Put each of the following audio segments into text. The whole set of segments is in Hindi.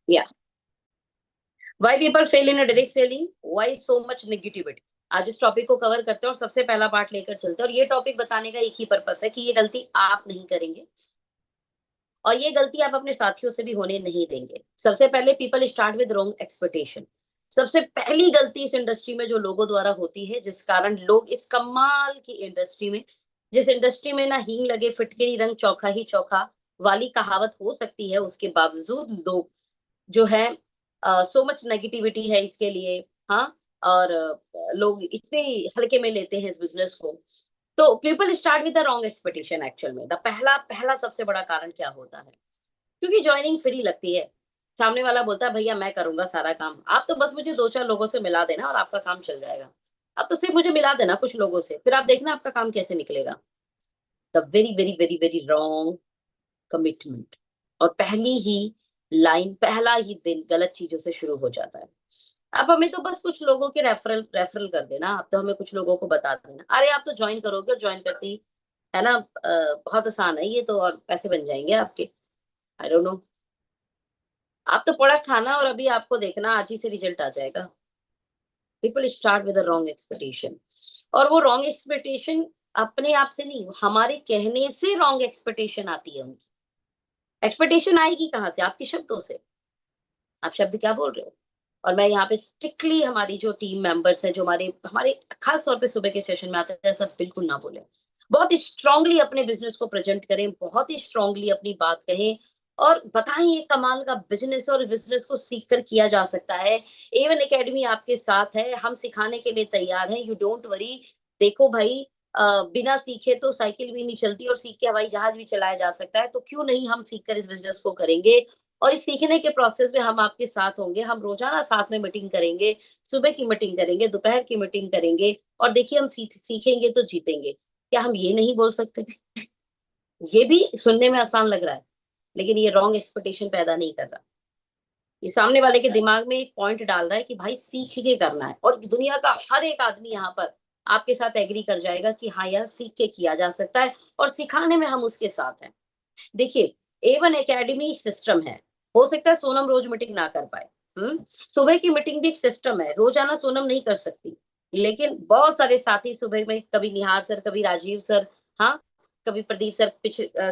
या why people fail in direct selling, why so much negativity. आज इस टॉपिक को कवर करते हैं और सबसे पहला पार्ट लेकर चलते हैं, और ये टॉपिक बताने का एक ही पर्पस है कि ये गलती आप नहीं करेंगे और ये गलती आप अपने साथियों से भी होने नहीं देंगे। सबसे पहले people start with wrong expectation. सबसे पहली गलती इस इंडस्ट्री में जो लोगों द्वारा होती है, जिस कारण लोग इस कमाल की इंडस्ट्री में, जिस इंडस्ट्री में ना हींग लगे फिटकरी रंग चौखा ही चौखा वाली कहावत हो सकती है, उसके बावजूद लोग जो है सो मच नेगेटिविटी है इसके लिए। हाँ, और लोग इतने हल्के में लेते हैं इस बिजनेस को। तो people start with the wrong expectation. Actual में द पहला पहला सबसे बड़ा कारण क्या होता है, क्योंकि ज्वाइनिंग फ्री लगती है। सामने वाला बोलता है भैया मैं करूंगा सारा काम, आप तो बस मुझे दो चार लोगों से मिला देना और आपका काम चल जाएगा। अब तो सिर्फ मुझे मिला देना कुछ लोगों से, फिर आप देखना आपका काम कैसे निकलेगा। The very very very very wrong commitment. और पहली ही लाइन, पहला ही दिन गलत चीजों से शुरू हो जाता है। आप हमें तो बस कुछ लोगों के रेफरल रेफरल कर देना, आप तो हमें कुछ लोगों को बता देना, अरे आप तो ज्वाइन करोगे और ज्वाइन करते ही है ना, बहुत आसान है ये तो और पैसे बन जाएंगे आपके। आई डोंट नो, आप तो पड़ा खाना और अभी आपको देखना आज ही से रिजल्ट आ जाएगा। People start with wrong expectation. और वो रॉन्ग एक्सपेक्टेशन अपने आप से नहीं, हमारे कहने से रॉन्ग एक्सपेक्टेशन आती है उनकी। एक्सपेक्टेशन आएगी कहाँ से? आपके शब्दों से। आप शब्द क्या बोल रहे हो? और मैं यहाँ पे स्ट्रिक्टली हमारी जो टीम मेंबर्स हैं, जो हमारे हमारे खास तौर पे सुबह के सेशन में आते हैं, सब बिल्कुल ना बोले। बहुत स्ट्रांगली अपने बिजनेस को प्रेजेंट करें, बहुत ही स्ट्रांगली अपनी बात कहें और बताएं ये कमाल का बिजनेस है और बिजनेस को सीख कर किया जा सकता है। एवन एकेडमी आपके साथ है, हम सिखाने के लिए तैयार हैं, यू डोंट वरी। देखो भाई, बिना सीखे तो साइकिल भी नहीं चलती और सीख के हवाई जहाज भी चलाया जा सकता है, तो क्यों नहीं हम सीख कर इस बिजनेस को करेंगे। और इस सीखने के प्रोसेस में हम आपके साथ होंगे, हम रोजाना साथ में मीटिंग करेंगे, सुबह की मीटिंग करेंगे, दोपहर की मीटिंग करेंगे। और देखिए हम सीखेंगे तो जीतेंगे। क्या हम ये नहीं बोल सकते? ये भी सुनने में आसान लग रहा है, लेकिन ये रॉन्ग एक्सपेक्टेशन पैदा नहीं कर रहा। ये सामने वाले के दिमाग में एक पॉइंट डाल रहा है कि भाई सीख के करना है, और दुनिया का हर एक आदमी यहाँ पर आपके साथ एग्री कर जाएगा कि हाँ यार सीख के किया जा सकता है, और सिखाने में हम उसके साथ हैं। देखिए, A1 एकेडमी सिस्टम है। हो सकता है सोनम रोज मीटिंग ना कर पाए। सुबह की मीटिंग भी एक सिस्टम है, रोजाना सोनम नहीं कर सकती, लेकिन बहुत सारे साथी सुबह में, कभी निहार सर, कभी राजीव सर, हाँ, कभी प्रदीप सर,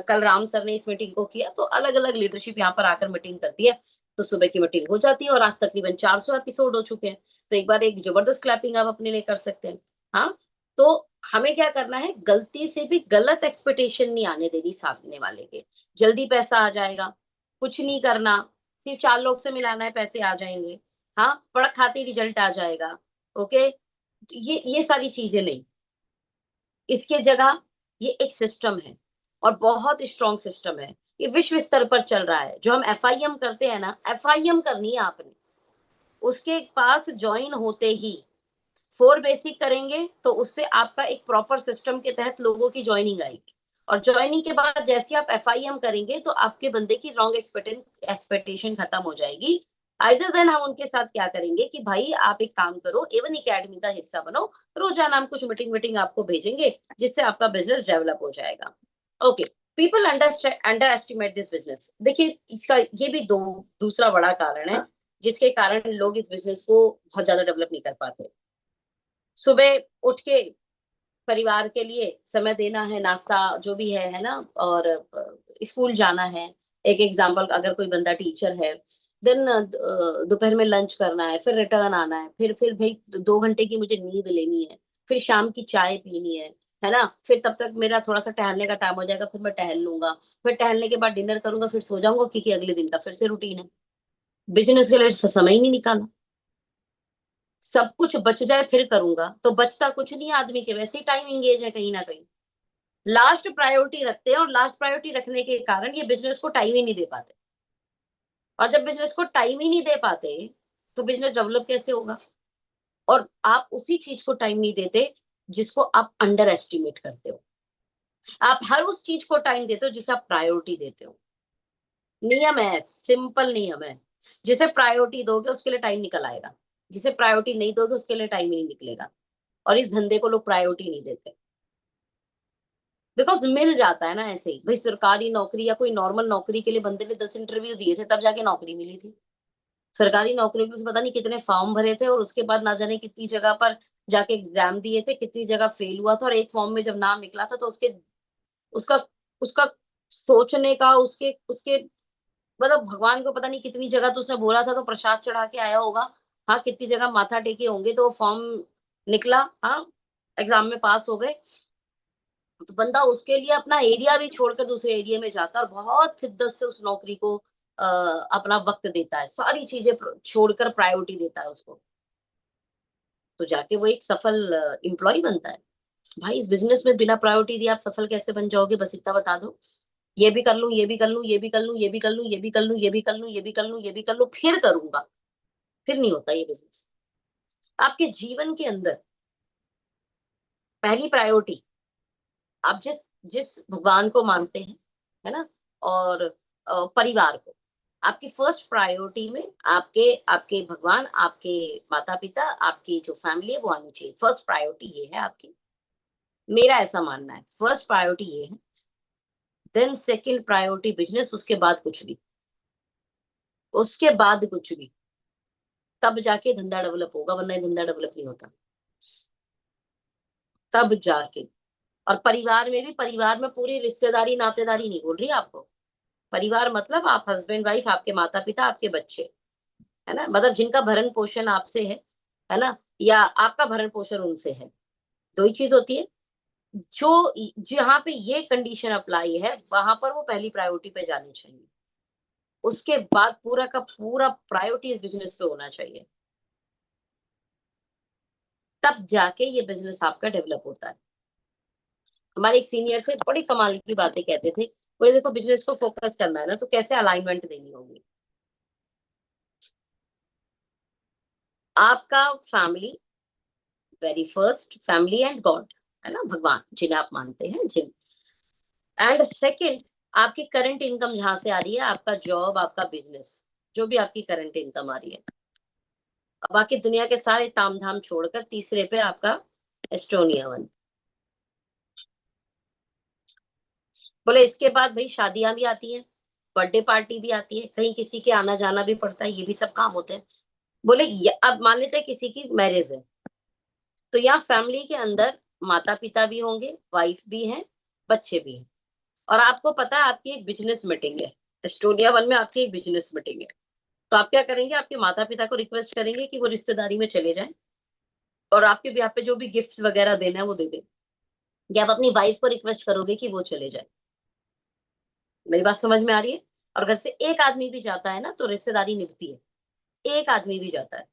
कल राम सर ने इस मीटिंग को किया, तो अलग अलग लीडरशिप यहाँ पर आकर मीटिंग करती है। तो सुबह की मीटिंग हो जाती है और आज तकरीबन 400 एपिसोड हो चुके हैं। तो एक बार एक जबरदस्त क्लैपिंग आप अपने लिए कर सकते हैं। हाँ, तो हमें क्या करना है, गलती से भी गलत एक्सपेक्टेशन नहीं आने देनी सामने वाले के। जल्दी पैसा आ जाएगा, कुछ नहीं करना, सिर्फ चार लोग से मिलाना है, पैसे आ जाएंगे। हाँ, पढ़ खाते रिजल्ट आ जाएगा। ओके, ये सारी चीजें नहीं। इसके जगह ये एक सिस्टम है और बहुत स्ट्रॉन्ग सिस्टम है। ये विश्व स्तर पर चल रहा है। जो हम एफआईएम करते हैं ना, एफआईएम करनी है आपने, उसके पास ज्वाइन होते ही 4 बेसिक करेंगे तो उससे आपका एक प्रॉपर सिस्टम के तहत लोगों की ज्वाइनिंग आएगी। और ज्वाइनिंग के बाद जैसे आप एफआईएम करेंगे तो आपके बंदे की रॉन्ग एक्सपेक्टेशन खत्म हो जाएगी। आइदर देन हम उनके साथ क्या करेंगे कि भाई आप एक काम करो, एवन एकेडमी का हिस्सा बनो, रोजाना हम कुछ मीटिंग मीटिंग आपको भेजेंगे, जिससे आपका बिजनेस डेवलप हो जाएगा। Okay, people under estimate this business. देखिए, इसका ये भी दूसरा बड़ा कारण है जिसके कारण लोग इस बिजनेस को बहुत ज्यादा डेवलप नहीं कर पाते। सुबह उठ के परिवार के लिए समय देना है, नाश्ता जो भी है ना, और स्कूल जाना है। एक एग्जांपल, अगर कोई बंदा टीचर है, देन दोपहर में लंच करना है, फिर रिटर्न आना है, फिर भाई 2 घंटे की मुझे नींद लेनी है, फिर शाम की चाय पीनी है ना, फिर तब तक मेरा थोड़ा सा टहलने का टाइम हो जाएगा, फिर मैं टहल लूंगा, फिर टहलने के बाद डिनर करूंगा, फिर सो जाऊंगा, क्योंकि अगले दिन का फिर से रूटीन है। बिजनेस के लिए समय ही नहीं निकाला। सब कुछ बच जाए फिर करूंगा, तो बचता कुछ नहीं है आदमी के, वैसे ही टाइम एंगेज है कहीं ना कहीं। लास्ट प्रायोरिटी रखते हैं और लास्ट प्रायोरिटी रखने के कारण ये बिजनेस को टाइम ही नहीं दे पाते। और जब बिजनेस को टाइम ही नहीं दे पाते तो बिजनेस डेवलप कैसे होगा? और आप उसी चीज को टाइम नहीं देते जिसको आप अंडर एस्टिमेट करते हो। आप हर उस चीज को टाइम देते हो जिसे आप प्रायोरिटी देते हो। नियम है, सिंपल नियम है। जिसे प्रायोरिटी दोगे उसके लिए टाइम निकल आएगा, जिसे प्रायोरिटी नहीं दोगे उसके लिए टाइम ही नहीं निकलेगा। और इस धंधे को लोग प्रायोरिटी नहीं देते, बिकॉज मिल जाता है ना ऐसे ही। भाई सरकारी नौकरी या कोई नॉर्मल नौकरी के लिए बंदे ने 10 इंटरव्यू दिए थे तब जाके नौकरी मिली थी। सरकारी नौकरियों के लिए पता नहीं कितने फॉर्म भरे थे और उसके बाद ना जाने कितनी जगह पर जाके एग्जाम दिए थे, कितनी जगह फेल हुआ था, और एक फॉर्म में जब नाम निकला था तो उसका उसका सोचने का, उसके उसके मतलब भगवान को पता नहीं कितनी जगह तो उसने बोला था तो प्रसाद चढ़ा के आया होगा। हाँ, कितनी जगह माथा टेके होंगे तो वो फॉर्म निकला। हाँ, एग्जाम में पास हो गए। तो बंदा उसके लिए अपना एरिया भी छोड़कर दूसरे एरिया में जाता है और बहुत शिद्दत से उस नौकरी को अपना वक्त देता है, सारी चीजें छोड़कर प्रायोरिटी देता है उसको। तो जाके वो एक सफल एम्प्लॉय बनता है। भाई, इस बिजनेस में बिना प्रायोरिटी दिए आप सफल कैसे बन जाओगे, बस इतना बता दो। ये भी कर लूं, ये भी कर लूं, ये भी कर लूं, ये भी कर लूं, ये भी कर लूं, ये भी कर लूं, ये भी कर लूं, ये भी कर लूं, फिर करूंगा। फिर नहीं होता ये बिजनेस। आपके जीवन के अंदर पहली प्रायोरिटी, आप जिस जिस भगवान को मानते हैं, है ना, और परिवार को, आपकी फर्स्ट प्रायोरिटी में आपके आपके भगवान, आपके माता पिता, आपकी जो फैमिली है वो आनी चाहिए। फर्स्ट प्रायोरिटी ये है आपकी। मेरा ऐसा मानना है, फर्स्ट प्रायोरिटी ये है, देन सेकंड प्रायोरिटी बिजनेस, उसके बाद कुछ भी, उसके बाद कुछ भी, तब जाके धंधा डेवलप होगा, वरना ये धंधा डेवलप नहीं होता। तब जाके। और परिवार में भी, परिवार में पूरी रिश्तेदारी नातेदारी नहीं बोल रही आपको। परिवार मतलब आप हस्बैंड वाइफ, आपके माता पिता, आपके बच्चे, है ना, मतलब जिनका भरण पोषण आपसे है ना, या आपका भरण पोषण उनसे है। दो ही चीज होती है। जो जहाँ पे ये कंडीशन अप्लाई है वहां पर वो पहली प्रायोरिटी पे जानी चाहिए। उसके बाद पूरा का पूरा प्रायोरिटी इस बिजनेस पे होना चाहिए। तब जाके ये बिजनेस आपका डेवलप होता है। हमारे एक सीनियर थे, बड़ी कमाल की बातें कहते थे। बोले देखो, बिजनेस को फोकस करना है ना तो कैसे अलाइनमेंट देनी होगी। आपका family, very first family and God, है ना, भगवान जिन्हें आप मानते हैं, जिन एंड सेकंड, आपकी करंट इनकम जहां से आ रही है, आपका जॉब, आपका बिजनेस, जो भी आपकी करंट इनकम आ रही है। अब बाकी दुनिया के सारे ताम झाम छोड़कर तीसरे पे आपका एस्टोनिया वन। बोले इसके बाद भाई शादियां भी आती हैं, बर्थडे पार्टी भी आती है, कहीं किसी के आना जाना भी पड़ता है, ये भी सब काम होते हैं। बोले अब मान लेते हैं किसी की मैरिज है, तो यहाँ फैमिली के अंदर माता पिता भी होंगे, वाइफ भी है, बच्चे भी हैं, और आपको पता है आपकी एक बिजनेस मीटिंग है, एस्टोनिया वन में आपकी एक बिजनेस मीटिंग है। तो आप क्या करेंगे, आपके माता पिता को रिक्वेस्ट करेंगे कि वो रिश्तेदारी में चले जाएं और आपके ब्याह पे जो भी गिफ्ट वगैरह देना है वो दे दें, या आप अपनी वाइफ को रिक्वेस्ट करोगे कि वो चले जाए। मेरी बात समझ में आ रही है। और घर से एक आदमी भी जाता है ना तो रिश्तेदारी निभती है। एक आदमी भी जाता है,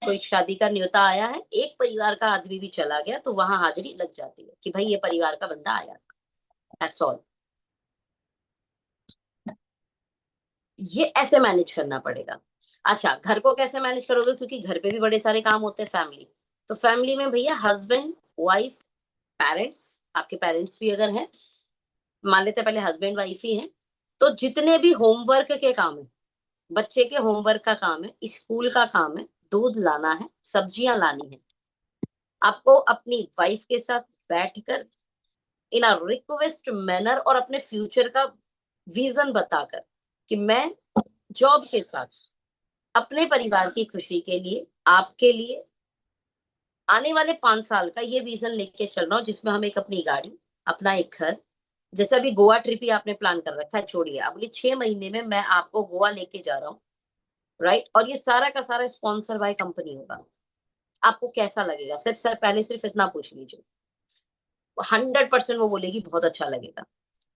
कोई शादी का न्योता आया है, एक परिवार का आदमी भी चला गया तो वहां हाजिरी लग जाती है कि भाई ये परिवार का बंदा आया। That's all. ये ऐसे मैनेज करना पड़ेगा। अच्छा, घर को कैसे मैनेज करोगे, क्योंकि घर पे भी बड़े सारे काम होते हैं फैमिली। तो फैमिली में भैया हस्बैंड, वाइफ, पेरेंट्स, आपके पेरेंट्स भी अगर हैं, मान लेते हैं पहले हस्बैंड वाइफ ही हैं, तो जितने भी होमवर्क के काम है, बच्चे के होमवर्क का काम है, स्कूल का काम है, दूध लाना है, सब्जियां लानी है, आपको अपनी वाइफ के साथ बैठकर इन अ रिक्वेस्ट मैनर और अपने फ्यूचर का विजन बताकर कि मैं जॉब के साथ अपने परिवार की खुशी के लिए, आपके लिए आने वाले 5 साल का ये विजन लेके चल रहा हूँ, जिसमें हम एक अपनी गाड़ी, अपना एक घर, जैसे अभी गोवा ट्रिप ही आपने प्लान कर रखा है, छोड़िए, अगले 6 महीने में मैं आपको गोवा लेके जा रहा हूँ, राइट, और ये सारा का सारा स्पॉन्सर बाय कंपनी होगा। आपको कैसा लगेगा, सिर्फ पहले सिर्फ इतना पूछ लीजिए। 100% वो बोलेगी बहुत अच्छा लगेगा।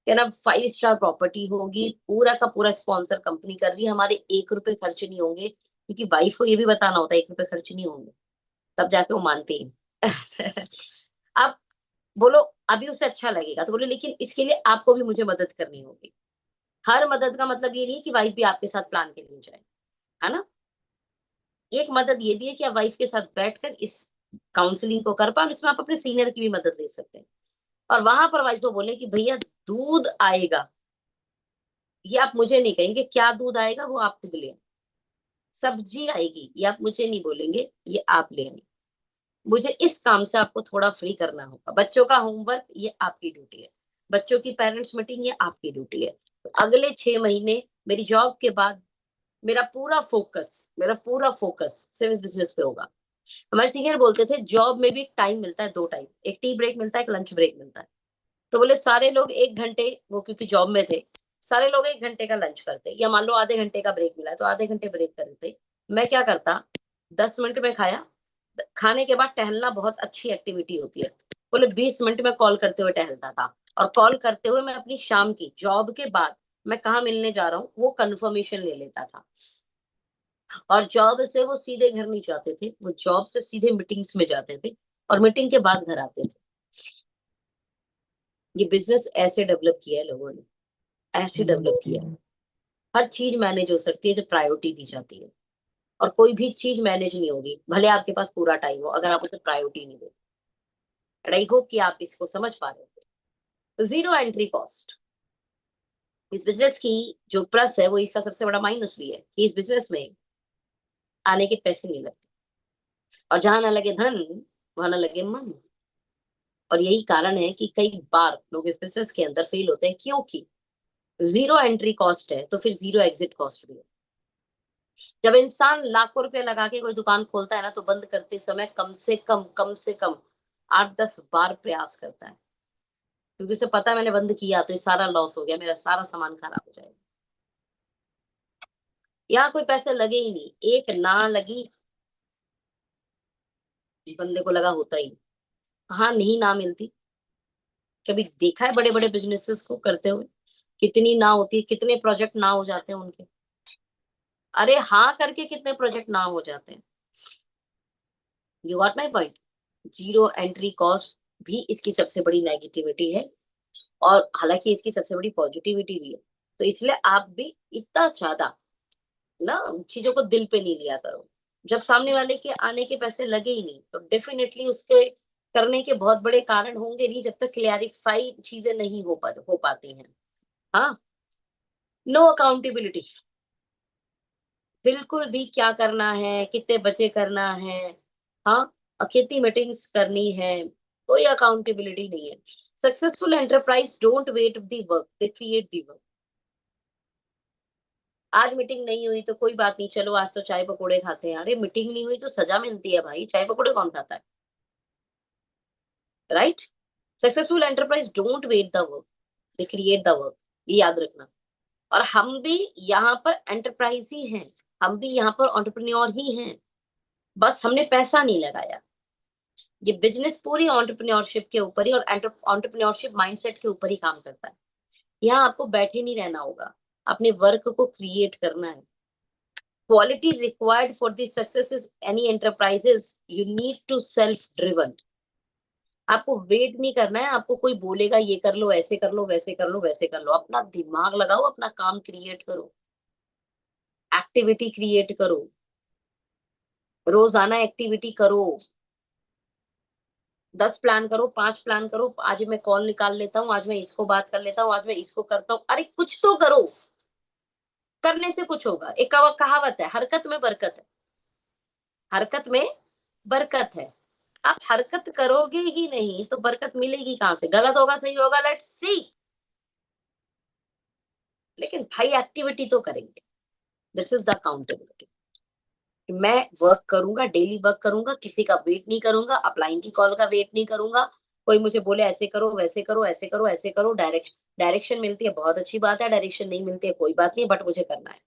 क्या ना, 5 स्टार प्रॉपर्टी होगी, पूरा का पूरा स्पॉन्सर कंपनी कर रही है, हमारे 1 रुपए खर्च नहीं होंगे, क्योंकि वाइफ को ये भी बताना होता है 1 रुपए खर्च नहीं होंगे, तब जाके वो मानती है। अब बोलो, अभी उसे अच्छा लगेगा तो बोले लेकिन इसके लिए आपको भी मुझे मदद करनी होगी। हर मदद का मतलब ये नहीं है कि वाइफ भी आपके साथ प्लान के लिए जाए, है ना। एक मदद ये भी है कि आप वाइफ के साथ बैठकर इस काउंसलिंग को कर पाए, इसमें आप अपने सीनियर की भी मदद ले सकते हैं। और वहां पर वाइफ को बोले कि भैया दूध आएगा, ये आप मुझे नहीं कहेंगे, क्या दूध आएगा वो आप खुद ले आए। सब्जी आएगी, ये आप मुझे नहीं बोलेंगे, ये आप ले आए। मुझे इस काम से आपको थोड़ा फ्री करना होगा। बच्चों का होमवर्क, ये आपकी ड्यूटी है। बच्चों की पेरेंट्स मीटिंग, ये आपकी ड्यूटी है। तो अगले 6 महीने मेरी जॉब के बाद मेरा पूरा फोकस सिर्फ इस बिजनेस पे होगा। हमारे सीनियर बोलते थे जॉब में भी एक टाइम मिलता है, 2 टाइम, एक टी ब्रेक मिलता है, एक लंच ब्रेक मिलता है। तो बोले सारे लोग 1 घंटे, वो क्योंकि जॉब में थे, सारे लोग 1 घंटे का लंच करते, या मान लो आधे घंटे का ब्रेक मिला है तो आधे घंटे ब्रेक करते। मैं क्या करता, 10 मिनट में खाया, खाने के बाद टहलना बहुत अच्छी एक्टिविटी होती है, बोले 20 मिनट में कॉल करते हुए टहलता था। और कॉल करते हुए मैं अपनी शाम की जॉब के बाद मैं कहाँ मिलने जा रहा हूँ वो कंफर्मेशन ले लेता था। और जॉब से वो सीधे घर नहीं जाते थे, वो जॉब से सीधे मीटिंग्स में जाते थे, और मीटिंग के बाद घर आते थे। ये बिजनेस ऐसे डेवलप किया है लोगों ने, ऐसे डेवलप किया है। हर चीज मैनेज हो सकती है जब प्रायोरिटी दी जाती है, और कोई भी चीज मैनेज नहीं होगी भले आपके पास पूरा टाइम हो, अगर आप उसे प्रायोरिटी नहीं देते। आई होप कि आप इसको समझ पा रहे हो। जीरो एंट्री कॉस्ट, इस बिजनेस की जो प्लस है वो इसका सबसे बड़ा माइनस भी है कि इस बिजनेस में आने के पैसे नहीं लगते, और जहां ना लगे धन वहां ना लगे मन। और यही कारण है कि कई बार लोग इस बिजनेस के अंदर फेल होते हैं, क्योंकि जीरो एंट्री कॉस्ट है तो फिर जीरो एग्जिट कॉस्ट भी है। जब इंसान लाखों रुपए लगा के कोई दुकान खोलता है ना, तो बंद करते समय कम से कम 8-10 बार प्रयास करता है, क्योंकि उसे पता है मैंने बंद किया तो ये सारा लॉस हो गया, मेरा सारा सामान खराब हो जाएगा। यहाँ कोई पैसे लगे ही नहीं, एक ना लगी बंदे को लगा होता ही नहीं। कहाँ नहीं ना मिलती। कभी देखा है बड़े बड़े बिजनेसेस को करते हुए, कितनी ना होती है, कितने प्रोजेक्ट ना हो जाते हैं उनके। अरे हाँ करके कितने प्रोजेक्ट ना हो जाते हैं। You got my point. Zero entry cost भी इसकी सबसे बड़ी नेगेटिविटी है, और हालांकि इसकी सबसे बड़ी पॉजिटिविटी भी है। तो इसलिए आप भी इतना ज्यादा ना चीजों को दिल पे नहीं लिया करो। जब सामने वाले के आने के पैसे लगे ही नहीं तो डेफिनेटली उसके करने के बहुत बड़े कारण होंगे नहीं, जब तक क्लियरिफाई चीजें नहीं हो पाती हैं। हाँ, नो अकाउंटेबिलिटी, बिल्कुल भी क्या करना है, कितने बजे करना है, हाँ, और कितनी मीटिंग्स करनी है, कोई अकाउंटेबिलिटी नहीं है। Successful enterprise don't wait the work, they create the work. आज मीटिंग नहीं हुई तो कोई बात नहीं, चलो आज तो चाय पकोड़े खाते हैं। अरे मीटिंग नहीं हुई तो सजा मिलती है भाई, चाय पकोड़े कौन खाता है, right. Successful enterprise don't wait the work, they create the work, ये याद रखना। और हम भी यहाँ पर एंटरप्राइज ही हैं, हम भी यहाँ पर एंटरप्रेन्योर ही हैं, बस हमने पैसा नहीं लगाया। ये बिजनेस पूरी एंटरप्रेन्योरशिप के ऊपर ही और एंटरप्रेन्योरशिप माइंडसेट के ऊपर ही काम करता है। यहाँ आपको बैठे नहीं रहना होगा, अपने वर्क को क्रिएट करना है। Quality required for the success is any enterprises, you need to self driven। आपको वेट नहीं करना है, आपको कोई बोलेगा ये कर लो, ऐसे कर लो, वैसे कर लो, वैसे कर लो। अपना दिमाग लगाओ, अपना काम क्रिएट करो, एक्टिविटी क्रिएट करो, रोजाना एक्टिविटी करो। 10 प्लान करो, 5 प्लान करो, आज मैं कॉल निकाल लेता हूँ, आज मैं इसको बात कर लेता हूँ, आज मैं इसको करता हूँ। अरे कुछ तो करो, करने से कुछ होगा। एक कहावत है, हरकत में बरकत है, हरकत में बरकत है। आप हरकत करोगे ही नहीं तो बरकत मिलेगी कहां से। गलत होगा सही होगा, लेट्स सी, लेकिन भाई एक्टिविटी तो करेंगे। This is the accountability. मैं वर्क करूंगा, डेली वर्क करूंगा, किसी का वेट नहीं करूंगा, अपलाइन की कॉल का वेट नहीं करूंगा। कोई मुझे बोले ऐसे करो, वैसे करो, ऐसे करो, ऐसे करो, डायरेक्शन मिलती है बहुत अच्छी बात है, डायरेक्शन नहीं मिलती है कोई बात नहीं, बट मुझे करना है।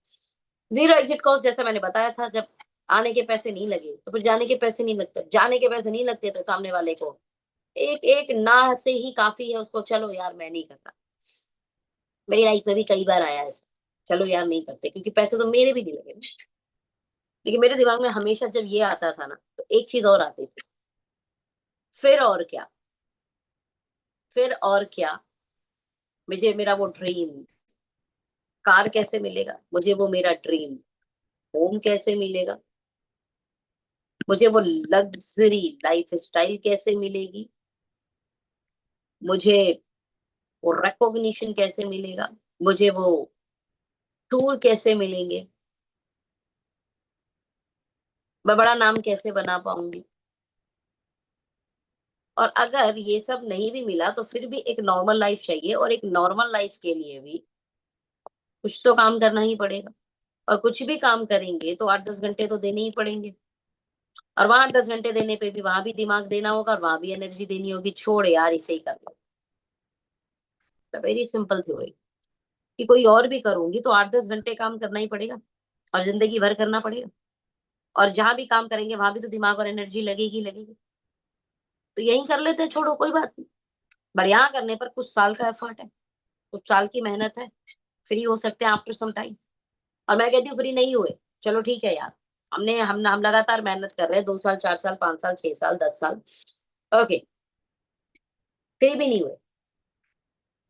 जीरो एग्जिट कॉस्ट, जैसा मैंने बताया था, जब आने के पैसे नहीं लगे तो फिर जाने के पैसे नहीं लगते, जाने के पैसे नहीं लगते तो सामने वाले को एक एक ना से ही काफी है उसको, चलो यार मैं नहीं करता। मेरी लाइफ में भी कई बार आया है ऐसा, चलो यार नहीं करते, क्योंकि पैसे तो मेरे भी नहीं लगे ना। लेकिन मेरे दिमाग में हमेशा जब ये आता था ना तो एक चीज और आती थी, फिर और क्या, फिर और क्या। मुझे मेरा वो ड्रीम कार कैसे मिलेगा, मुझे वो मेरा ड्रीम होम कैसे मिलेगा, मुझे वो लग्जरी लाइफ स्टाइल कैसे मिलेगी, मुझे वो रिकॉग्निशन कैसे मिलेगा, मुझे वो टूर कैसे मिलेंगे, मैं बड़ा नाम कैसे बना पाऊंगी। और अगर ये सब नहीं भी मिला तो फिर भी एक नॉर्मल लाइफ चाहिए, और एक नॉर्मल लाइफ के लिए भी कुछ तो काम करना ही पड़ेगा। और कुछ भी काम करेंगे तो 8-10 घंटे तो देने ही पड़ेंगे, और वहां 8-10 घंटे देने पे भी वहां भी दिमाग देना होगा और वहां भी एनर्जी देनी होगी। छोड़ यार, इसे ही कर लो। वेरी सिंपल थ्योरी, कि कोई और भी करूंगी तो 8-10 घंटे काम करना ही पड़ेगा और जिंदगी भर करना पड़ेगा, और जहां भी काम करेंगे वहां भी तो दिमाग और एनर्जी लगेगी लगेगी। तो यही कर लेते हैं, छोड़ो कोई बात नहीं। बट यहाँ करने पर कुछ साल का एफर्ट है, कुछ साल की मेहनत है। फ्री हो सकते हैं आफ्टर सम टाइम। और मैं कहती हूँ फ्री नहीं हुए, चलो ठीक है यार, हम लगातार मेहनत कर रहे हैं, 2 साल, 4 साल, 5 साल, 6 साल, 10 साल, ओके, फ्री भी नहीं हुए।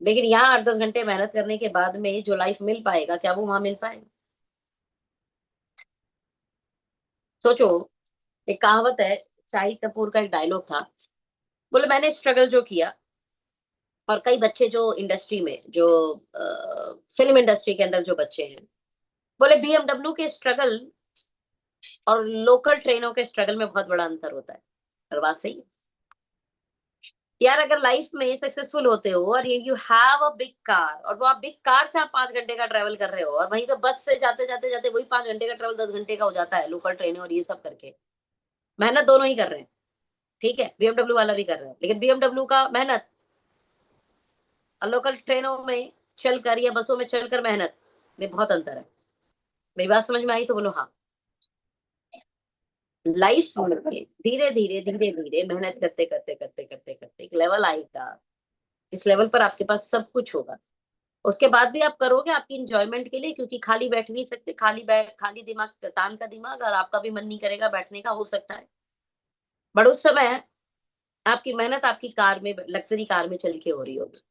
लेकिन यहाँ 8-10 घंटे मेहनत करने के बाद में जो लाइफ मिल पाएगा, क्या वो वहां मिल पाएगा? सोचो। एक कहावत है, शाहिद कपूर का एक डायलॉग था, बोले मैंने स्ट्रगल जो किया, और कई बच्चे जो इंडस्ट्री में, जो फिल्म इंडस्ट्री के अंदर जो बच्चे हैं, बोले बीएमडब्ल्यू के स्ट्रगल और लोकल ट्रेनों के स्ट्रगल में बहुत बड़ा अंतर होता है। और बात सही है यार। अगर लाइफ में सक्सेसफुल होते हो और you have a big car, और वो आप बिग कार से आप 5 घंटे का ट्रेवल कर रहे हो, और वहीं पे बस से जाते जाते जाते वही 5 घंटे का ट्रेवल 10 घंटे का हो जाता है, लोकल ट्रेनें और ये सब करके, मेहनत दोनों ही कर रहे हैं। ठीक है, बीएमडब्ल्यू वाला भी कर रहा है, लेकिन बीएमडब्ल्यू का मेहनत और लोकल ट्रेनों में चलकर या बसों में चलकर मेहनत में बहुत अंतर है। मेरी बात समझ में आई तो बोलो हाँ। लाइफ में धीरे धीरे धीरे धीरे मेहनत करते करते करते करते करते एक लेवल आएगा, जिस लेवल पर आपके पास सब कुछ होगा। उसके बाद भी आप करोगे आपकी इंजॉयमेंट के लिए, क्योंकि खाली बैठ नहीं सकते, खाली दिमाग तान का दिमाग, और आपका भी मन नहीं करेगा बैठने का, हो सकता है। बट उस समय आपकी मेहनत आपकी कार में, लग्जरी कार में चल के हो रही होगी।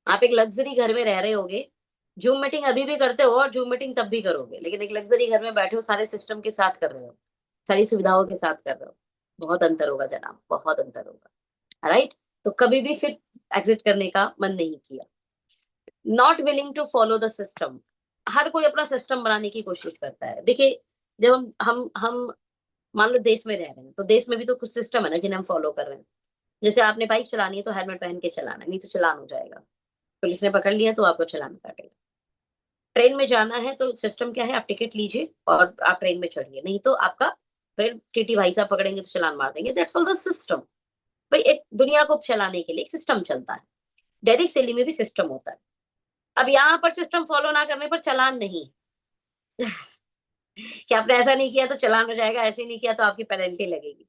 आप एक लग्जरी घर में रह रहे होगे, जूम मीटिंग अभी भी करते हो और जूम मीटिंग तब भी करोगे, लेकिन एक लग्जरी घर में बैठे हो, सारे सिस्टम के साथ कर रहे हो, सारी सुविधाओं के साथ कर रहे हो। बहुत अंतर होगा जनाब, बहुत अंतर होगा, राइट? तो कभी भी फिर एग्जिट करने का मन नहीं किया। Not willing to follow the system. हर कोई अपना सिस्टम बनाने की कोशिश करता है। देखिए, जब हम मान लो देश में रह रहे हैं, तो देश में भी तो कुछ सिस्टम है ना जिन्हें हम फॉलो कर रहे हैं। जैसे आपने बाइक चलानी है तो हेलमेट पहन के चलाना है, नहीं तो चालान हो जाएगा। पुलिस ने पकड़ लिया तो आपको चालान काटेगा। ट्रेन में जाना है तो सिस्टम क्या है, आप टिकट लीजिए और आप ट्रेन में चढ़िए, नहीं तो आपका फिर टीटी भाई साहब पकड़ेंगे तो चालान मार देंगे। That's all the system. भाई एक दुनिया को चलाने के लिए एक सिस्टम चलता है। डायरेक्ट सेली में भी सिस्टम होता है। अब यहाँ पर सिस्टम फॉलो ना करने पर चालान नहीं। कि आपने ऐसा नहीं किया तो चालान हो जाएगा, ऐसे नहीं किया तो आपकी पेनल्टी लगेगी।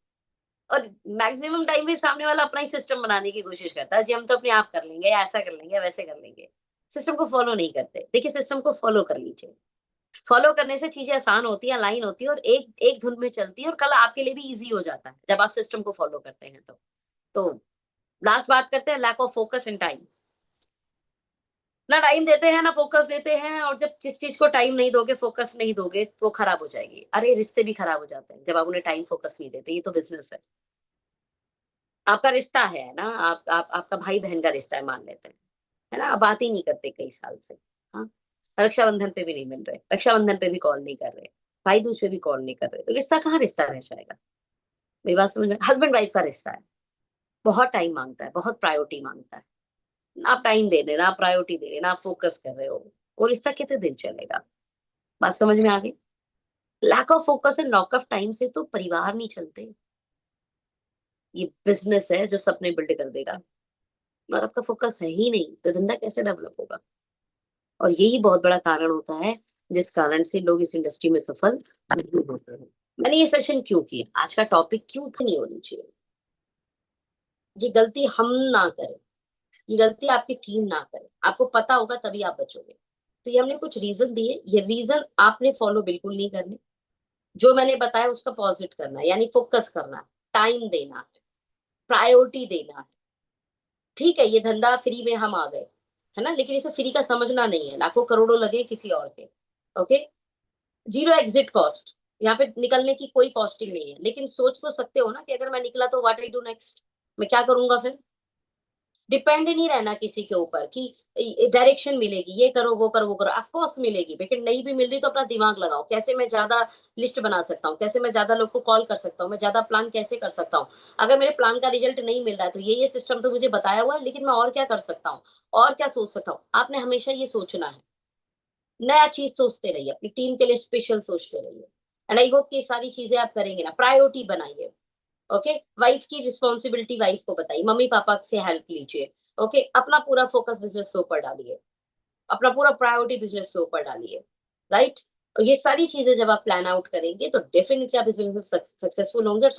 और मैक्सिमम टाइम भी सामने वाला अपना ही सिस्टम बनाने की कोशिश करता है, जी हम तो अपने आप कर लेंगे, ऐसा कर लेंगे, वैसे कर लेंगे। सिस्टम को फॉलो नहीं करते। देखिए, सिस्टम को फॉलो कर लीजिए। फॉलो करने से चीजें आसान होती है, लाइन होती है, और एक एक धुन में चलती है, और कल आपके लिए भी इजी हो जाता है जब आप सिस्टम को फॉलो करते हैं तो लास्ट बात करते हैं, lack of focus in time. ना टाइम देते हैं ना फोकस देते हैं, और जब जिस चीज को टाइम नहीं दोगे, फोकस नहीं दोगे, तो खराब हो जाएगी। अरे रिश्ते भी खराब हो जाते हैं जब आप उन्हें टाइम फोकस नहीं देते। ये तो बिजनेस है, आपका रिश्ता है ना, आप आपका भाई बहन का रिश्ता है, मान लेते हैं, है ना? आप बात ही नहीं करते कई साल से। हाँ, रक्षाबंधन पे भी नहीं मिल रहे, रक्षाबंधन पे भी कॉल नहीं कर रहे, भाई दूज पे भी कॉल नहीं कर रहे, तो रिश्ता कहाँ रिश्ता रह जाएगा? मेरी बात समझ में? हस्बैंड वाइफ का रिश्ता है, बहुत टाइम मांगता है, बहुत प्रायोरिटी मांगता है। ना आप टाइम दे रहे, ना आप प्रायोरिटी दे रहे, ना आप फोकस कर रहे हो, वो रिश्ता कितने दिन चलेगा? बात समझ में आ गई? Lack of focus and lock of time से तो परिवार नहीं चलते। ये बिजनेस है जो सपने बिल्ड कर देगा, और आपका फोकस है ही नहीं तो धंधा कैसे डेवलप होगा? और यही बहुत बड़ा कारण होता है जिस कारण से लोग इस इंडस्ट्री में सफल नहीं होते हैं। मैंने ये सेशन क्यों किया, आज का टॉपिक क्यों था, नहीं होनी चाहिए। ये गलती हम ना करें, ये गलती आपकी टीम ना करे, आपको पता होगा तभी आप बचोगे। तो ये हमने कुछ रीजन दिए, ये रीजन आपने फॉलो बिल्कुल नहीं करने। जो मैंने बताया उसका पॉजिट करना है, यानी फोकस करना है, टाइम देना है, प्रायोरिटी देना है। ठीक है, ये धंधा फ्री में हम आ गए, है ना, लेकिन इसे फ्री का समझना नहीं है, लाखों करोड़ों लगे किसी और के। ओके, जीरो एग्जिट कॉस्ट, यहाँ पे निकलने की कोई कॉस्टिंग नहीं है, लेकिन सोच तो सकते हो ना कि अगर मैं निकला तो व्हाट आई डू नेक्स्ट, मैं क्या करूंगा फिर? डिपेंड नहीं रहना किसी के ऊपर कि डायरेक्शन मिलेगी, ये करो वो करो वो करो, ऑफ कोर्स मिलेगी, लेकिन नहीं भी मिल रही तो अपना दिमाग लगाओ, कैसे मैं ज्यादा लिस्ट बना सकता हूँ, कैसे मैं ज्यादा लोग को कॉल कर सकता हूँ, मैं ज्यादा प्लान कैसे कर सकता हूँ। अगर मेरे प्लान का रिजल्ट नहीं मिल रहा है तो ये सिस्टम तो मुझे बताया हुआ है, लेकिन मैं और क्या कर सकता हूँ, और क्या सोच सकता हूँ, आपने हमेशा ये सोचना है। नया चीज सोचते रहिए, अपनी टीम के लिए स्पेशल सोचते रहिए। एंड आई होप कि ये सारी चीजें आप करेंगे ना, प्रायोरिटी बनाइए। ओके, वाइफ की रिस्पॉन्सिबिलिटी वाइफ को बताइए, मम्मी पापा से हेल्प लीजिए। ओके, अपना पूरा फोकस बिजनेस के ऊपर डालिए, अपना पूरा प्रायोरिटी बिजनेस के ऊपर डालिए। राइट, और ये सारी चीजें जब आप प्लान आउट करेंगे तो डेफिनेटली आप इस बिजनेस में सक्सेसफुल होंगे और